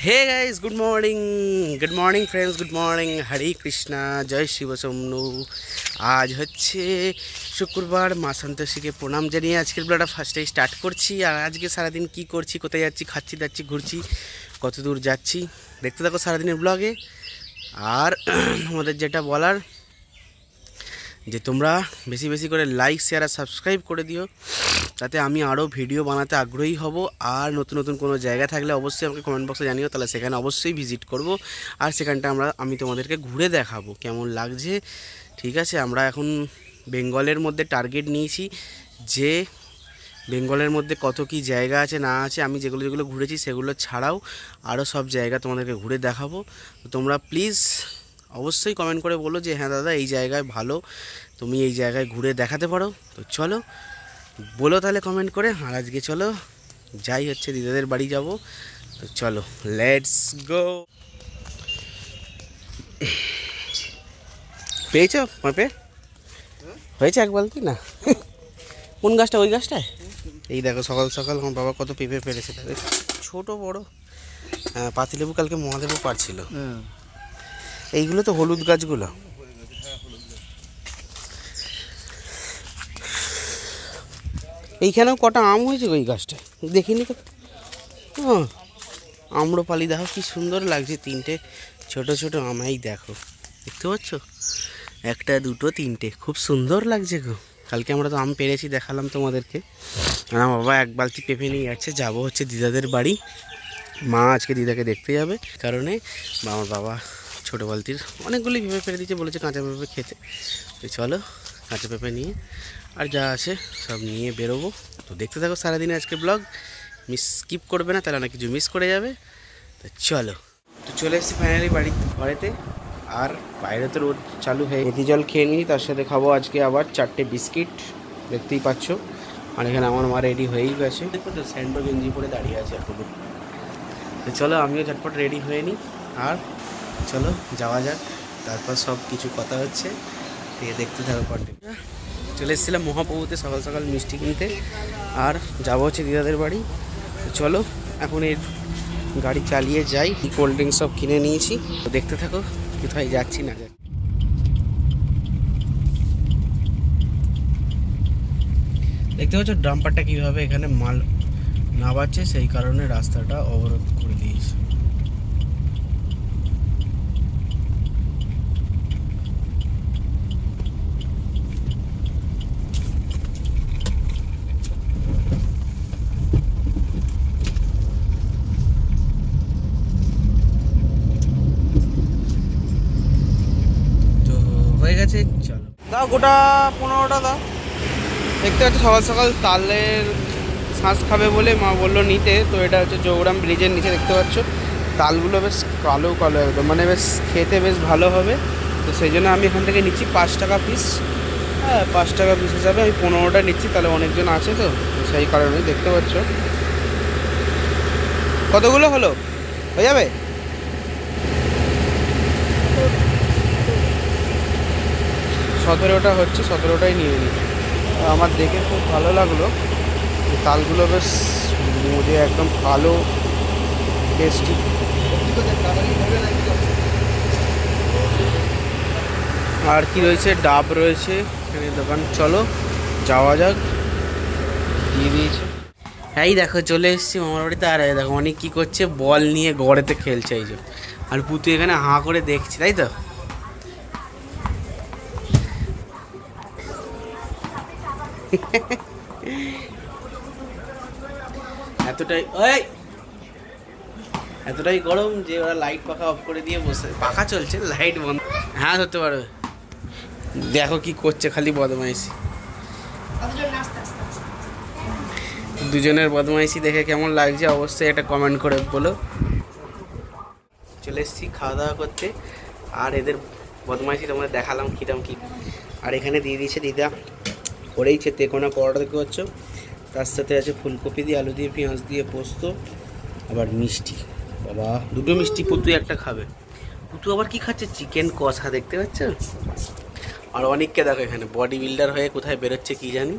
हे guys good morning friends good morning Hare Krishna जय शिव सोमनु। आज হচ্ছে শুক্রবার মা সন্তোষীকে প্রণাম জানিয়ে আজকের ব্লগটা ফার্স্টে স্টার্ট করছি। আর আজকে সারাদিন কি করছি, কোথায় যাচ্ছি, খাচ্ছি দাচ্ছি, ঘুরছি, কত দূর যাচ্ছি দেখতে থাকো সারাদিনের ব্লগে। আর আমাদের যেটা বলার যে তোমরা বেশি বেশি করে লাইক শেয়ার আর সাবস্ক্রাইব করে দিও, তাতে আমি আরও ভিডিও বানাতে আগ্রহী হব। আর নতুন নতুন কোনো জায়গা থাকলে অবশ্যই আমাকে কমেন্ট বক্সে জানিও, তাহলে সেখানে অবশ্যই ভিজিট করব। আর সেখানটা আমি তোমাদেরকে ঘুরে দেখাবো কেমন লাগছে। ঠিক আছে, আমরা এখন বেঙ্গলের মধ্যে টার্গেট নিয়েছি যে বেঙ্গলের মধ্যে কত কি জায়গা আছে না আছে, আমি যেগুলো যেগুলো ঘুরেছি সেগুলো ছাড়াও আরও সব জায়গা তোমাদেরকে ঘুরে দেখাবো। তো তোমরা প্লিজ অবশ্যই কমেন্ট করে বলো যে হ্যাঁ দাদা এই জায়গায় ভালো, তুমি এই জায়গায় ঘুরে দেখাতে পারো। তো চলো বলো তাহলে কমেন্ট করে। আর আজকে চলো যাই হচ্ছে দিদাদের বাড়ি যাব। তো চলো লেটস গো। পেয়েছো পেঁপে? হয়েছে এক বালতি না? কোন গাছটা? ওই গাছটায়। এই দেখো সকাল সকাল আমার বাবা কত পেঁপে পেরেছে, ছোট বড়। পাতিলেবু কালকে মহাদেবও পারছিল। এইগুলো তো হলুদ গাছগুলো। এইখানেও কটা আম হয়েছে ওই গাছটায়, দেখিনি তো। আম্রপালি দেখো কি সুন্দর লাগছে, তিনটে ছোট ছোট আম। এই দেখো দেখতে পাচ্ছ, একটা দুটো তিনটে, খুব সুন্দর লাগছে গো। কালকে আমরা তো আম পেরেছি, দেখালাম তোমাদেরকে। আর আমার বাবা এক বালতি পেঁপে নিয়ে যাচ্ছে, যাবো হচ্ছে দিদাদের বাড়ি। মা আজকে দিদাকে দেখতে যাবে কারণে আমার বাবা ছোটো বালতির অনেকগুলি পেঁপে ফেলে দিয়েছে, বলেছে কাঁচা পেঁপে খেতে। তো চলো কাঁচা পেঁপে নিয়ে আর যা আছে সব নিয়ে বেরোবো। তো দেখতে থাকো সারাদিনে আজকে ব্লগ, স্কিপ করবে না, তাহলে অনেক কিছু মিস করে যাবে। তো চলো, তো চলে এসেছি ফাইনালি বাড়িতে। আর বাইরে তো রোদ চালু হয়ে এটি জল খেয়ে নিই, তার সাথে খাবো আজকে আবার 4টে বিস্কিট, দেখতেই পাচ্ছ। আর এখানে আমার মা রেডি হয়েই গেছে, দেখো তো স্যান্ডো গেঞ্জি পরে দাঁড়িয়ে আছে এখনো। তো চলো আমিও ঝটপট রেডি হয়ে নিই, আর চলো যাওয়া যাক। তারপর সব কিছু কথা হচ্ছে, দেখতে থাকো কন্টিনিউ। চলে এসেছিলাম মহাপ্রভুতে সকাল সকাল মিষ্টি কিনতে, আর যাবো হচ্ছে দিদাদের বাড়ি। তো চলো এখন এই গাড়ি চালিয়ে যাই। কোল্ড ড্রিঙ্কস সব কিনে নিয়েছি, তো দেখতে থাকো কোথায় যাচ্ছি না যাচ্ছি। দেখতে পাচ্ছ ডাম্পারটা কীভাবে এখানে মাল নামাচ্ছে, সেই কারণে রাস্তাটা অবরোধ করে দিয়েছে। গেছে, চলো দাও গোটা 15টা দাও। দেখতে পাচ্ছ সকাল সকাল তালের শ্বাস খাবে বলে মা বললো নিতে। তো এটা হচ্ছে চৌগ্রাম ব্রিজের নিচে, দেখতে পাচ্ছ তালগুলো বেশ কালো কালো একদম, মানে বেশ খেতে বেশ ভালো হবে। তো সেই জন্য আমি এখান থেকে নিচ্ছি 5 টাকা পিস। হ্যাঁ 5 টাকা পিস হিসাবে আমি 15টা নিচ্ছি, তাহলে অনেকজন আছে তো সেই কারণেই। দেখতে পাচ্ছ কতগুলো হলো, হয়ে যাবে। 17টা হচ্ছে, 17টাই নিয়ে নিই। আমার দেখে খুব ভালো লাগলো, তালগুলো বেশ মুজে একদম কালো টেস্টি। আর কি রয়েছে, ডাব রয়েছে এখানে দোকান। চলো যাওয়া যাক, দিয়ে দিয়েছে। হ্যাঁ দেখো চলে এসেছি মামার বাড়িতে। আর দেখো অনেক কী করছে, বল নিয়ে গড়েতে খেলছে এই যে। আর পুতু এখানে হাঁ করে দেখছি, তাই তো। এতটাই গরম যে ওরা লাইট পাখা অফ করে দিয়ে বসে, পাখা চলছে লাইট বন্ধ। হ্যাঁ ধরতে পারবে। দেখো কি করছে, খালি বদমাইশি। দুজনের বদমাইশি দেখে কেমন লাগছে অবশ্যই একটা কমেন্ট করে বলো। চলে এসেছি খাওয়া দাওয়া করতে, আর এদের বদমাইশি তোমাদের দেখালাম কিরম কি। আর এখানে দিয়ে দিয়েছে দিদা, করেইছে তেকোনা পরোটা, দেখতে পাচ্ছ। তার সাথে আছে ফুলকপি দিয়ে, আলু দিয়ে, পেঁয়াজ দিয়ে পোস্ত, আবার মিষ্টি। বাবা দুটো মিষ্টি, পুতু একটা খাবে। পুতু আবার কি খাচ্ছে, চিকেন কষা, দেখতে পাচ্ছ। আর অনেককে দেখো এখানে বডি বিল্ডার হয়ে কোথায় বেরোচ্ছে কি জানি।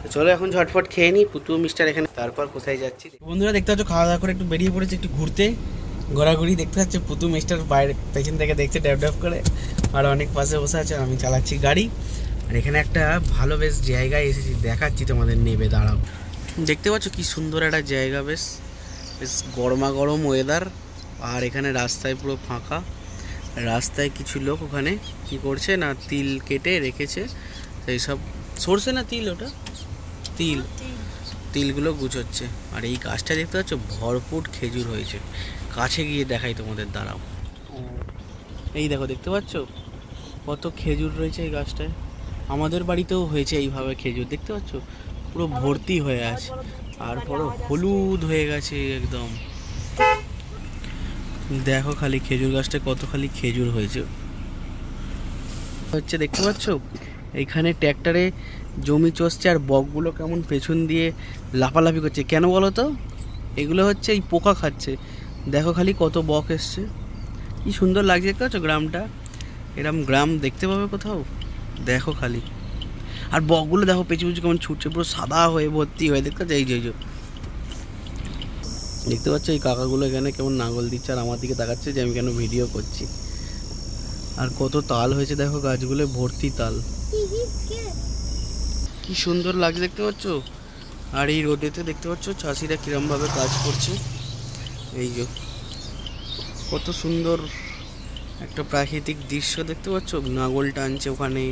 তো চলো এখন ঝটফট খেয়ে নিই পুতু মিষ্টার এখানে, তারপর কোথায় যাচ্ছি। বন্ধুরা দেখতে পাচ্ছ খাওয়া দাওয়া করে একটু বেরিয়ে পড়েছি একটু ঘুরতে। ঘোরাঘুরি দেখতে পাচ্ছে, পুতু মিস্টার বাইরে পেছন থেকে দেখছে ড্যাব ড্যাব করে, আর অনেক পাশে বসে আছে, আমি চালাচ্ছি গাড়ি। আর এখানে একটা ভালো বেশ জায়গায় এসেছি, দেখাচ্ছি তোমাদের, নেবে দাঁড়াও। দেখতে পাচ্ছ কি সুন্দর একটা জায়গা, বেশ বেশ গরমা গরম ওয়েদার। আর এখানে রাস্তায় পুরো ফাঁকা, রাস্তায় কিছু লোক ওখানে কি করছে না তিল কেটে রেখেছে, সেই সব সরষে না তিল, ওটা তিল, তিলগুলো গুছোচ্ছে। আর এই গাছটা দেখতে পাচ্ছ ভরপুর খেজুর হয়েছে, কাছে গিয়ে দেখাই তোমাদের, দাঁড়াও। এই দেখো, দেখতে পাচ্ছ কত খেজুর রয়েছে এই গাছটায়। আমাদের বাড়িতেও হয়েছে এইভাবে খেজুর, দেখতে পাচ্ছ পুরো ভর্তি হয়ে আছে, আর পুরো হলুদ হয়ে গেছে একদম। দেখো খালি খেজুর গাছটা কত খালি খেজুর হয়েছে হচ্ছে, দেখতে পাচ্ছ এইখানে ট্র্যাক্টরে জমি চষছে, আর বকগুলো কেমন পেছন দিয়ে লাফালাফি করছে, কেন বলো তো? এগুলো হচ্ছে এই পোকা খাচ্ছে। দেখো খালি কত বক এসছে, কি সুন্দর লাগছে, দেখতে পাচ্ছ গ্রামটা? এরম গ্রাম দেখতে পাবে কোথাও? দেখো খালি, আর বকগুলো দেখো পেছু পেছু কেমন ছুটছে, পুরো সাদা হয়ে ভর্তি হয়ে, দেখতে পাচ্ছ এই যে দেখতে পাচ্ছ এই কাকাগুলো এখানে কেমন নাঙল দিচ্ছে, আর আমার দিকে তাকাচ্ছে যে আমি কেন ভিডিও করছি। আর কত তাল হয়েছে দেখো, গাছগুলো ভর্তি তাল, কি সুন্দর লাগছে দেখতে পাচ্ছ। আর এই রোডেতে দেখতে পাচ্ছ চাষিরা কিরমভাবে কাজ করছে, এই যে কত সুন্দর একটা প্রাকৃতিক দৃশ্য দেখতে পাচ্ছ। নাঙল টানছে ওখানে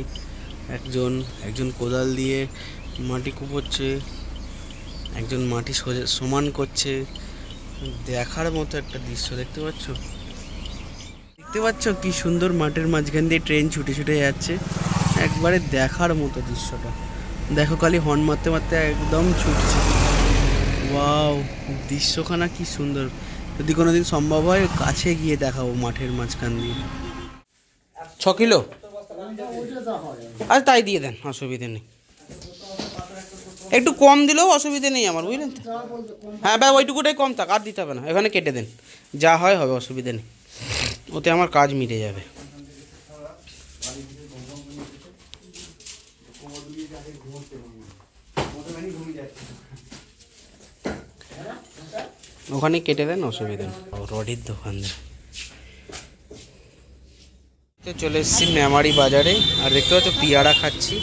একজন কোদাল দিয়ে মাটি কুপোচ্ছে, একজন মাটি সমান করছে, দেখার মতো একটা দৃশ্য দেখতে পাচ্ছ। দেখতে পাচ্ছ কি সুন্দর মাঠের মাঝখান দিয়ে ট্রেন ছুটে ছুটে যাচ্ছে, একবারে দেখার মতো দৃশ্যটা। দেখো খালি হর্ন মারতে মারতে একদম ছুটছে। ওয়াও, দৃশ্যখানা কি সুন্দর, যদি কোনোদিন সম্ভব হয় কাছে গিয়ে দেখাবো মাঠের মাঝখান দিয়ে। 6 কিলো আচ্ছা তাই দিয়ে দেন, অসুবিধে নেই, একটু কম দিলেও অসুবিধে নেই আমার, বুঝলেন তো? হ্যাঁ ভাই, ওইটুকুটাই কম থাক, আর দিতে হবে না, এখানে কেটে দেন, যা হয় হবে, অসুবিধে নেই, ওতে আমার কাজ মিটে যাবে। ওখানে কেটে দেন, অসুবিধা নেই। রডির দোকান চলে এসেছি মেমারি বাজারে, আর দেখতে পাচ্ছ পেয়ারা খাচ্ছি।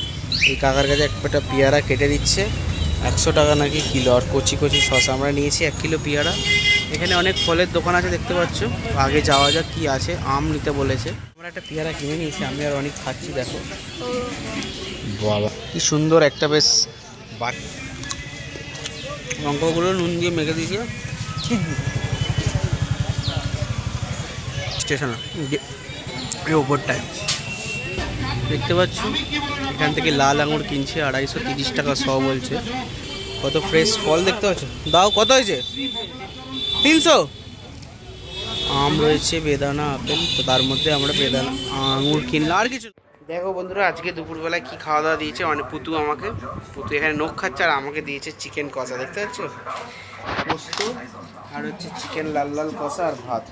এই কাকার কাছে একটা পেয়ারা কেটে দিচ্ছে 100 টাকা নাকি কিলো, আর কচি কচি শসা আমরা নিয়েছি 1 কিলো পেয়ারা। এখানে অনেক ফলের দোকান আছে দেখতে পাচ্ছ, আগে যাওয়া যাক কি আছে। আম নিতে বলেছে, আমরা একটা পেয়ারা কিনে নিয়েছি, আমি আর অনেক খাচ্ছি। দেখো বাবা কি সুন্দর একটা, বেশ লঙ্কাগুলো নুন দিয়ে মেখে দিয়েছি স্টেশনে এই ওপরটায়, দেখতে পাচ্ছ। এখান থেকে লাল আঙুর কিনছে 230 টাকা শ বলছে, কত ফ্রেশ ফল দেখতে পাচ্ছ। দাও কত হয়েছে? 300। আম রয়েছে, বেদানা, আপেল, তো তার মধ্যে আমরা বেদানা আঙুর কিনলাম, আর কিছু। দেখো বন্ধুরা, আজকে দুপুরবেলায় কি খাওয়া দাওয়া দিয়েছে, মানে পুতু এখানে নখ খাচ্ছে, আর আমাকে দিয়েছে চিকেন কষা, দেখতে পাচ্ছ, পোস্ত আর হচ্ছে চিকেন লাল লাল কষা আর ভাত।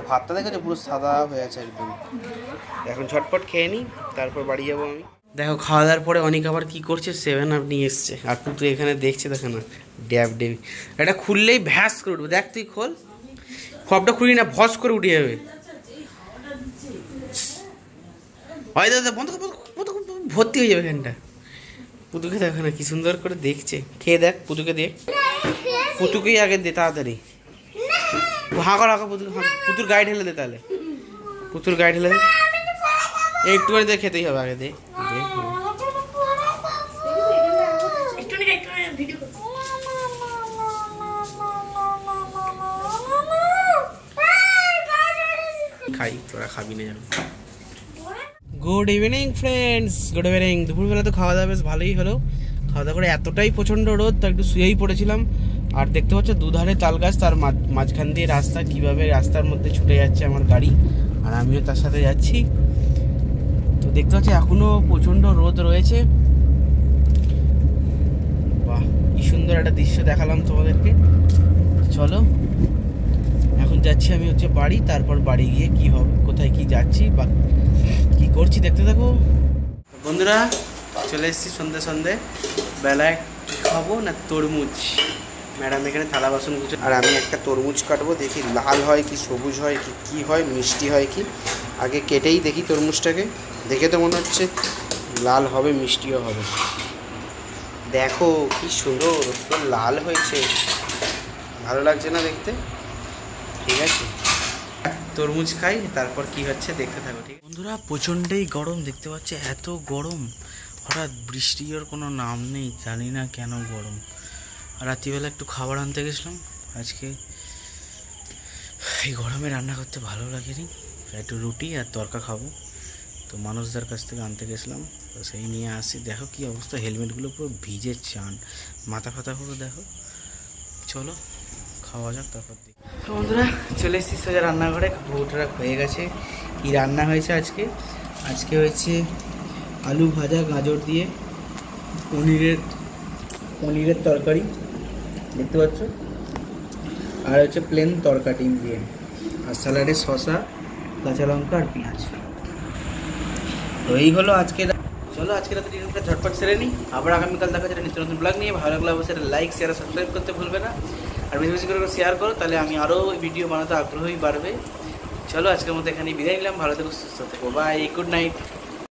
ভাতটা দেখেছো পুরো সাদা হয়ে আছে একদম। এখন ঝটপট খেয়ে নিই, তারপর বাড়ি যাবো আমি। দেখো খাওয়া দাওয়ার পরে অনেক আবার কি করছে, 7 আপ নিয়ে এসছে, আর পুতু এখানে দেখছে, দেখে না ড্যাব ডেবি, এটা খুললেই ভ্যাস করে উঠবে। দেখ তুই খোল, খবটা খুলি না, ভস করে উঠে যাবে। হয় দাদা বন্ধ ভর্তি হয়ে যাবে এখানটা। পুতুকে দেখো না কি সুন্দর করে দেখছে, খেয়ে দেখ, পুতুকে দেখ, পুতুকেই আগে দে তাড়াতাড়ি। হাঁকা পুতুর গায়ে ঢেলে দে, তাহলে পুতুর গায়ে ঢেলে দে, একটুখানি দিয়ে খেতেই হবে, আগে দে। খাই, তোরা খাবি না জানো। Good evening friends, good evening. দুপুরবেলা তো খাওয়া দাওয়া বেশ ভালোই হলো, খাওয়া দাওয়া করে এতটাই প্রচণ্ড রোদ, তো একটু শুয়েই পড়েছিলাম। আর দেখতে পাচ্ছ দুধারে তাল গাছ, তার মাঝখান দিয়ে রাস্তা, কিভাবে রাস্তার মধ্যে ছুটে যাচ্ছে আমার গাড়ি, আর আমিও তার সাথে যাচ্ছি। তো দেখতে পাচ্ছি এখনও প্রচণ্ড রোদ রয়েছে। বাহ, কি সুন্দর একটা দৃশ্য দেখালাম তোমাদেরকে। চলো এখন যাচ্ছি আমি হচ্ছে বাড়ি, তারপর বাড়ি গিয়ে কি হবে, কোথায় কি যাচ্ছি বা কি করছি দেখতে থাকো। বন্ধুরা চলে এসেছি সন্ধে বেলায়, খাবো না তরমুজ, ম্যাডাম এখানে থালা বাসন গুছো, আর আমি একটা তরমুজ কাটবো, দেখি লাল হয় কি সবুজ হয় কি কী হয়, মিষ্টি হয় কি। আগে কেটেই দেখি তরমুজটাকে, দেখে তো মনে হচ্ছে লাল হবে, মিষ্টিও হবে। দেখো কি সুন্দর পুরো লাল হয়েছে, ভালো লাগছে না দেখতে? ঠিক আছে, তরমুজ খাই, তারপর কি হচ্ছে দেখতে থাকো। ঠিক বন্ধুরা, প্রচণ্ডই গরম দেখতে পাচ্ছি, এত গরম। হঠাৎ বৃষ্টির কোনো নাম নেই, জানি না কেন গরম। রাত্রিবেলা একটু খাবার আনতে গেছিলাম, আজকে এই গরমে রান্না করতে ভালো লাগেনি, একটু রুটি আর তরকা খাবো, তো মানুষদের কাছ থেকে আনতে গেছিলাম, তো সেই নিয়ে আসি। দেখো কি অবস্থা, হেলমেটগুলো পুরো ভিজে চান, মাথা ফাতা পুরো দেখো। চলো খাওয়া যাক, তারপর দেখি। তো বন্ধুরা, চলে এসেছি সোজা রান্নাঘরে, বউটা হয়ে গেছে। কি রান্না হয়েছে আজকে? আজকে হয়েছে আলু ভাজা গাজর দিয়ে, পনিরের তরকারি দেখতে পাচ্ছ, আর হচ্ছে প্লেন তরকা ডিম দিয়ে, আর স্যালাডে শসা, কাঁচা লঙ্কা আর পেঁয়াজ। তো এই হলো আজকে। চলো আজকে রাতে ডিনারটা ঝটপট সেরে নিই, আবার আগামীকাল দেখা যাবে নিত্য নতুন ব্লগ নিয়ে। ভালো লাগলে অবশ্যই লাইক শেয়ার আর সাবস্ক্রাইব করতে ভুলবে না, আর বেশি বেশি করে শেয়ার করো, তাহলে আমি আরও ভিডিও বানাতে আগ্রহী বাড়বে। চলো আজকের মতো এখানে বিদায় নিলাম, ভালো থেকো, সুস্থ থেকো, বাই, গুড নাইট।